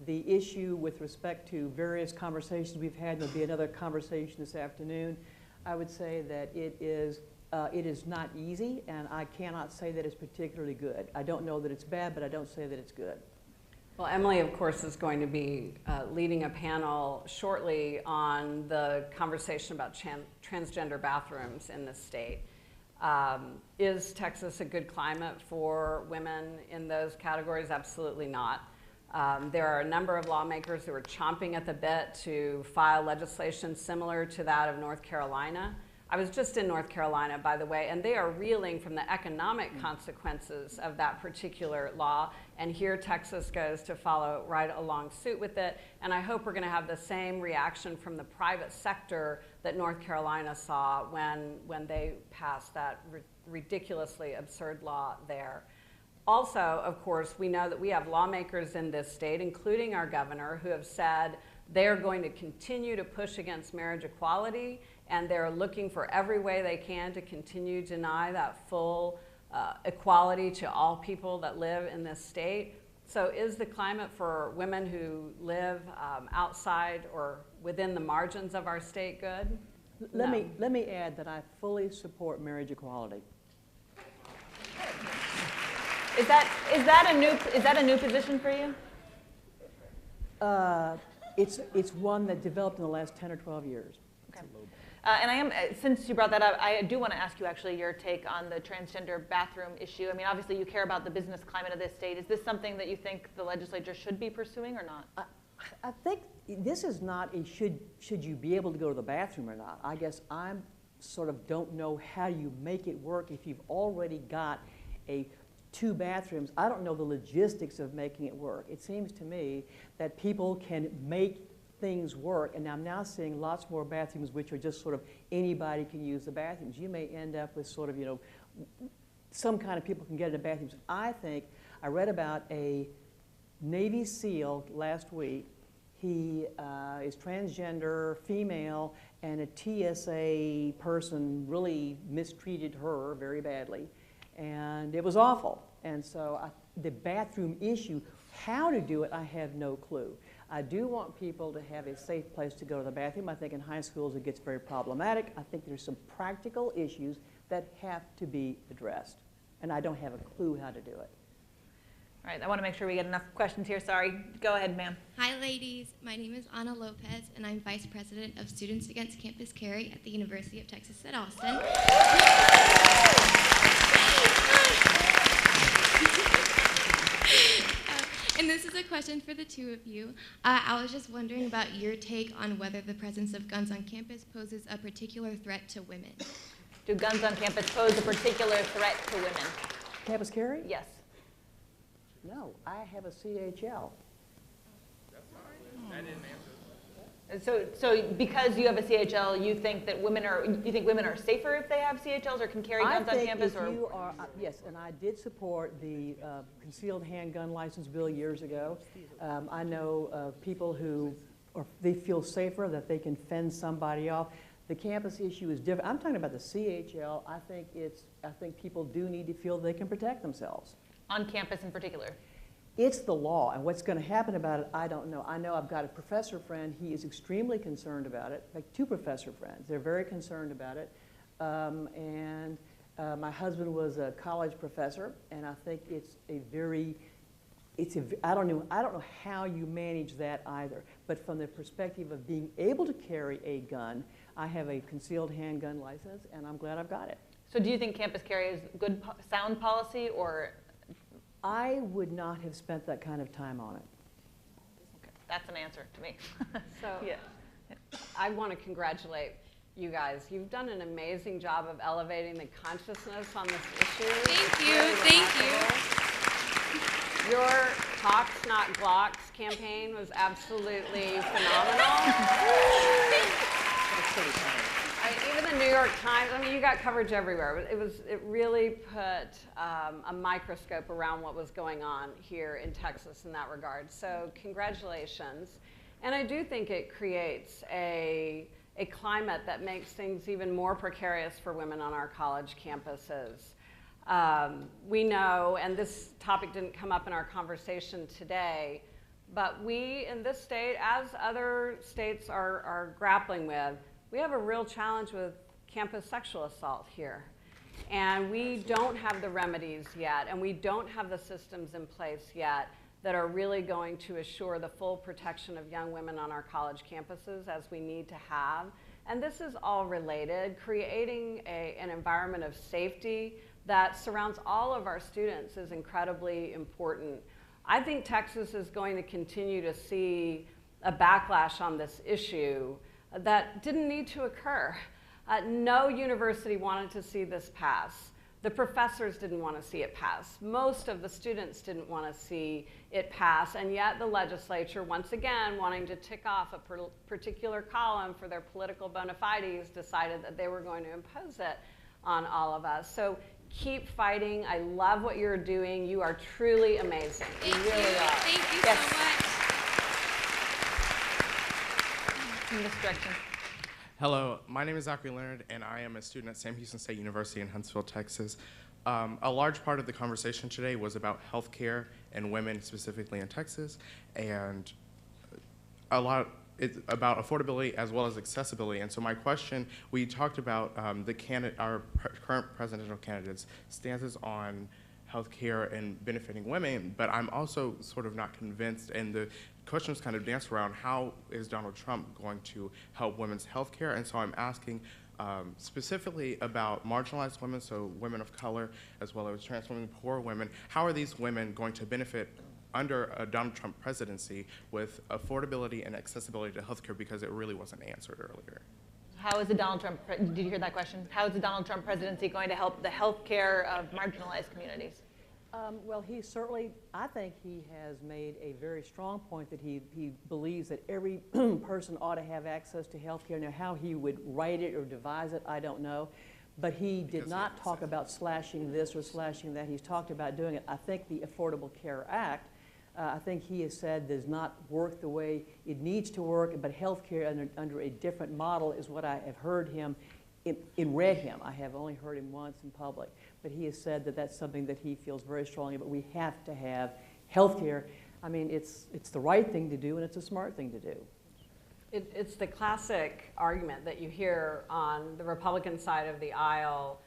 the issue with respect to various conversations we've had, there'll be another conversation this afternoon, I would say that it is not easy, and I cannot say that it's particularly good. I don't know that it's bad, but I don't say that it's good. Well, Emily, of course, is going to be leading a panel shortly on the conversation about transgender bathrooms in the state. Is Texas a good climate for women in those categories? Absolutely not. There are a number of lawmakers who are chomping at the bit to file legislation similar to that of North Carolina. I was just in North Carolina, by the way, and they are reeling from the economic consequences of that particular law. And here Texas goes to follow right along suit with it. And I hope we're going to have the same reaction from the private sector that North Carolina saw when they passed that ridiculously absurd law there. Also, of course, we know that we have lawmakers in this state, including our governor, who have said they are going to continue to push against marriage equality, and they're looking for every way they can to continue to deny that full equality to all people that live in this state. So is the climate for women who live outside or within the margins of our state good? Let me add that I fully support marriage equality. Is that a new position for you? It's one that developed in the last 10 or 12 years. Okay. And since you brought that up, I do want to ask you actually your take on the transgender bathroom issue. I mean, obviously you care about the business climate of this state. Is this something that you think the legislature should be pursuing or not? I think this is not a should you be able to go to the bathroom or not. I guess I sort of don't know how you make it work if you've already got 2 bathrooms. I don't know the logistics of making it work. It seems to me that people can make things work, and I'm now seeing lots more bathrooms which are just sort of anybody can use the bathrooms. You may end up with sort of, some kind of people can get into bathrooms. I think I read about a Navy SEAL last week. He is transgender, female, and a TSA person really mistreated her very badly. And it was awful. And so the bathroom issue, how to do it, I have no clue. I do want people to have a safe place to go to the bathroom. I think in high schools it gets very problematic. I think there's some practical issues that have to be addressed. And I don't have a clue how to do it. All right, I want to make sure we get enough questions here. Sorry. Go ahead, ma'am. Hi, ladies. My name is Ana Lopez, and I'm Vice President of Students Against Campus Carry at the University of Texas at Austin. And this is a question for the two of you. I was just wondering about your take on whether the presence of guns on campus poses a particular threat to women. Do guns on campus pose a particular threat to women? Campus carry? Yes. No, I have a CHL. So because you have a CHL, you think that women are safer if they have CHLs or can carry guns on campus? I think if you are, yes, and I did support the concealed handgun license bill years ago. I know of people who they feel safer that they can fend somebody off. The campus issue is different. I'm talking about the CHL. I think people do need to feel they can protect themselves. On campus in particular? It's the law, and what's going to happen about it, I don't know. I know I've got a professor friend. He is extremely concerned about it. Like two professor friends, they're very concerned about it. My husband was a college professor, and I think I don't know how you manage that either. But from the perspective of being able to carry a gun, I have a concealed handgun license, and I'm glad I've got it. So do you think campus carry is good, sound policy, or? I would not have spent that kind of time on it. Okay, that's an answer to me. So yeah. I want to congratulate you guys. You've done an amazing job of elevating the consciousness on this issue. Thank you. Really Thank you. Your Talks Not Glocks campaign was absolutely phenomenal. That's pretty funny. Even the New York Times, I mean, you got coverage everywhere. It really put a microscope around what was going on here in Texas in that regard. So congratulations. And I do think it creates a climate that makes things even more precarious for women on our college campuses. We know, and this topic didn't come up in our conversation today, but we in this state, as other states are grappling with, we have a real challenge with campus sexual assault here. And we don't have the remedies yet, and we don't have the systems in place yet that are really going to assure the full protection of young women on our college campuses as we need to have. And this is all related. Creating an environment of safety that surrounds all of our students is incredibly important. I think Texas is going to continue to see a backlash on this issue that didn't need to occur. No university wanted to see this pass. The professors didn't want to see it pass. Most of the students didn't want to see it pass, and yet the legislature, once again, wanting to tick off a particular column for their political bona fides, decided that they were going to impose it on all of us. So keep fighting. I love what you're doing. You are truly amazing. Thank you really you. are. Thank you Yes. so much. In this direction. Hello, my name is Zachary Leonard, and I am a student at Sam Houston State University in Huntsville, Texas. A large part of the conversation today was about healthcare and women specifically in Texas, and a lot about affordability as well as accessibility. And so my question, we talked about our current presidential candidates' stances on healthcare and benefiting women, but I'm also sort of not convinced, and the questions kind of dance around how is Donald Trump going to help women's healthcare, and so I'm asking specifically about marginalized women, so women of color, as well as trans women, poor women. How are these women going to benefit under a Donald Trump presidency with affordability and accessibility to healthcare, because it really wasn't answered earlier? How is the Donald Trump, did you hear that question? How is the Donald Trump presidency going to help the health care of marginalized communities? Well, he certainly, I think he has made a very strong point that he believes that every person ought to have access to health care. Now, how he would write it or devise it, I don't know. But he did not talk about slashing this or slashing that. He's talked about doing it. I think the Affordable Care Act, I think he has said does not work the way it needs to work, but health care under a different model is what I have heard him read him. I have only heard him once in public, but he has said that that's something that he feels very strongly, but we have to have health care. I mean, it's the right thing to do, and it's a smart thing to do. It's the classic argument that you hear on the Republican side of the aisle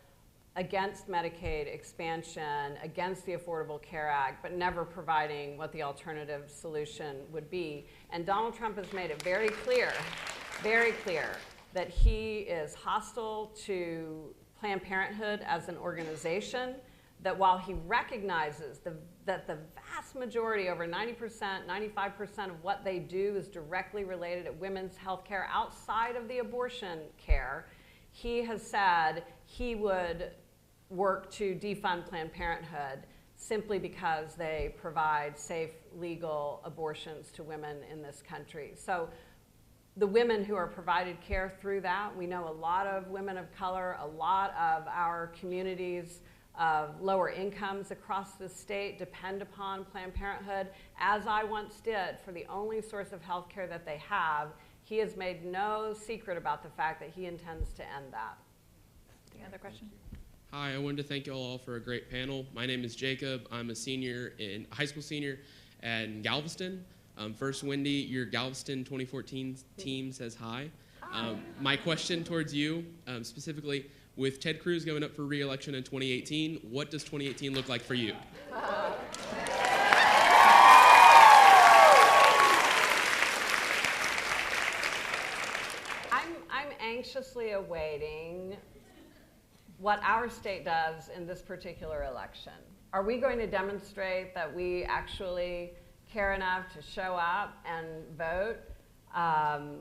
against Medicaid expansion, against the Affordable Care Act, but never providing what the alternative solution would be. And Donald Trump has made it very clear, that he is hostile to Planned Parenthood as an organization, that while he recognizes that the vast majority, over 90%, 95% of what they do is directly related to women's health care outside of the abortion care, he has said he would work to defund Planned Parenthood simply because they provide safe, legal abortions to women in this country. So the women who are provided care through that, we know a lot of women of color, a lot of our communities of lower incomes across the state depend upon Planned Parenthood, as I once did, for the only source of health care that they have. He has made no secret about the fact that he intends to end that. Any other question? Hi, I wanted to thank you all for a great panel. My name is Jacob. I'm a high school senior at Galveston. First, Wendy, your Galveston 2014 team says hi. My question towards you, specifically, with Ted Cruz going up for re-election in 2018, what does 2018 look like for you? I'm anxiously awaiting what our state does in this particular election. Are we going to demonstrate that we actually care enough to show up and vote?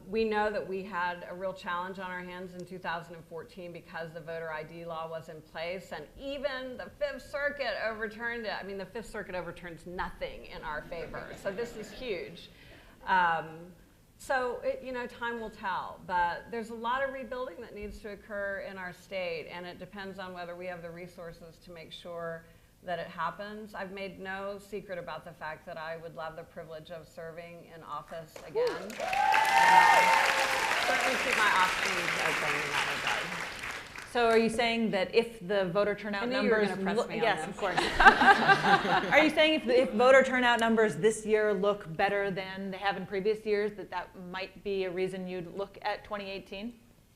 We know that we had a real challenge on our hands in 2014 because the voter ID law was in place, and even the Fifth Circuit overturned it. I mean, the Fifth Circuit overturns nothing in our favor, so this is huge. So, time will tell, but there's a lot of rebuilding that needs to occur in our state, and it depends on whether we have the resources to make sure that it happens. I've made no secret about the fact that I would love the privilege of serving in office again. And certainly keep my options open in that regard. So are you saying that if the voter turnout I knew numbers... you were going to press me on yes, this. of course. Are you saying if voter turnout numbers this year look better than they have in previous years, that might be a reason you'd look at 2018?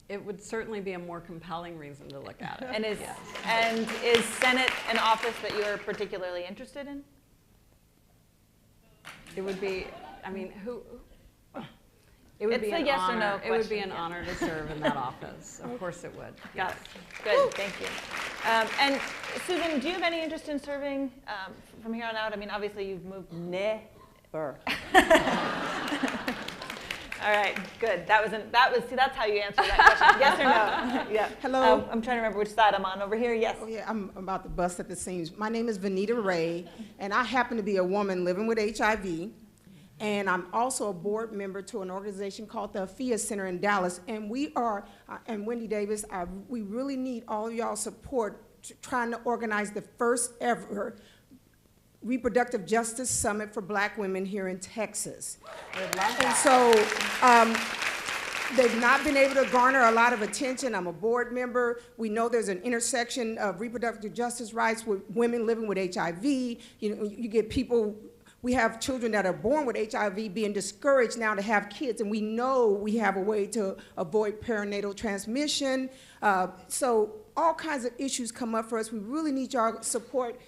It would certainly be a more compelling reason to look at it. And is Senate an office that you're particularly interested in? It would be, it would be It's a an yes or honor. no It would be question, an honor to serve in that office. Of course it would. Got Yes. it. Good, thank you. And Susan, do you have any interest in serving from here on out? I mean, obviously you've moved. Never. All right, good. See, that's how you answer that question. Yes or no? Yeah. Hello. I'm trying to remember which side I'm on over here. Yes. Oh, yeah, I'm about to bust at the seams. My name is Vanita Ray, and I happen to be a woman living with HIV, and I'm also a board member to an organization called the AFIA Center in Dallas, and we are, and Wendy Davis, we really need all of y'all's support trying to organize the first ever Reproductive Justice Summit for Black women here in Texas. And so they've not been able to garner a lot of attention. I'm a board member. We know there's an intersection of reproductive justice rights with women living with HIV. You get people, we have children that are born with HIV being discouraged now to have kids, and we know we have a way to avoid perinatal transmission. So all kinds of issues come up for us. We really need y'all support.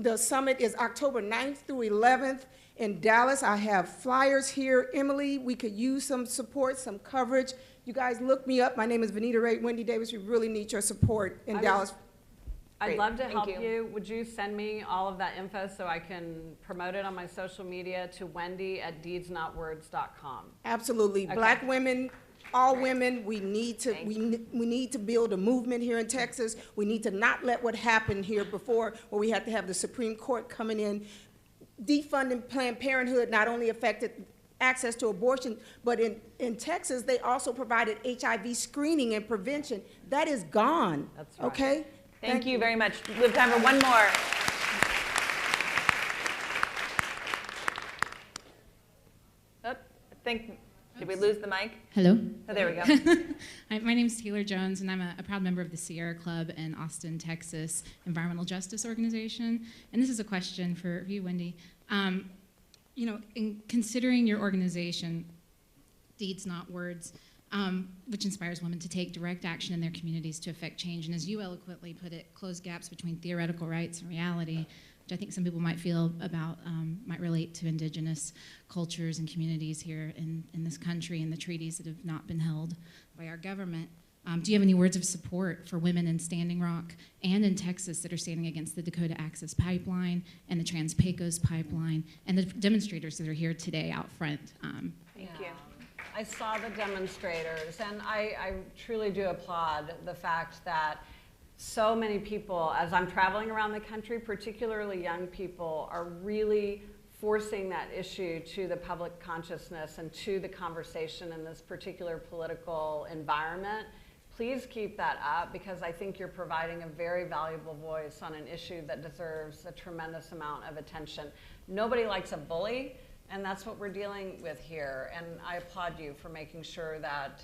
The summit is October 9th through 11th in Dallas. I have flyers here. Emily, we could use some support, some coverage. You guys look me up. My name is Vanita Ray, Wendy Davis. We really need your support in Dallas. I'd love to help you. you. Would you send me all of that info so I can promote it on my social media to wendy@deedsnotwords.com? Absolutely. Okay. Black women, all women, we need to build a movement here in Texas. We need to not let what happened here before, where we had to have the Supreme Court coming in. Defunding Planned Parenthood not only affected access to abortion, but in Texas, they also provided HIV screening and prevention. That is gone. That's right. Okay? Thank you very much. We have time for one more. Oh, did we lose the mic? Hello. Oh, there we go. My name is Taylor Jones, and I'm a proud member of the Sierra Club in Austin, Texas, environmental justice organization. And this is a question for you, Wendy. In considering your organization, Deeds Not Words, which inspires women to take direct action in their communities to affect change. And as you eloquently put it, close gaps between theoretical rights and reality, which I think some people might feel about, might relate to indigenous cultures and communities here in this country and the treaties that have not been held by our government. Do you have any words of support for women in Standing Rock and in Texas that are standing against the Dakota Access Pipeline and the Trans-Pecos Pipeline and the demonstrators that are here today out front? Thank you. I saw the demonstrators, and I truly do applaud the fact that so many people, as I'm traveling around the country, particularly young people, are really forcing that issue to the public consciousness and to the conversation in this particular political environment. Please keep that up, because I think you're providing a very valuable voice on an issue that deserves a tremendous amount of attention. Nobody likes a bully, and that's what we're dealing with here. And I applaud you for making sure that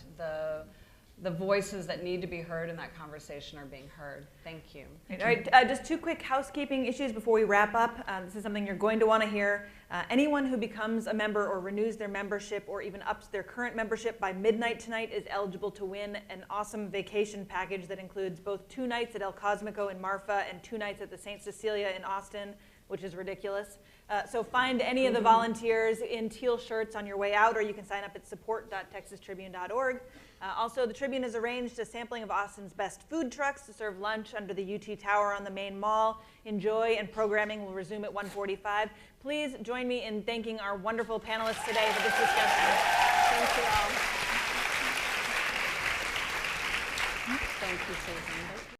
the voices that need to be heard in that conversation are being heard. Thank you. All right, just two quick housekeeping issues before we wrap up. This is something you're going to want to hear. Anyone who becomes a member or renews their membership or even ups their current membership by midnight tonight is eligible to win an awesome vacation package that includes both 2 nights at El Cosmico in Marfa and 2 nights at the St. Cecilia in Austin, which is ridiculous. So find any of the volunteers in teal shirts on your way out, or you can sign up at support.texastribune.org. Also, the Tribune has arranged a sampling of Austin's best food trucks to serve lunch under the UT Tower on the main mall. Enjoy, and programming will resume at 1:45. Please join me in thanking our wonderful panelists today for this discussion. Thank you all. Thank you, Susan.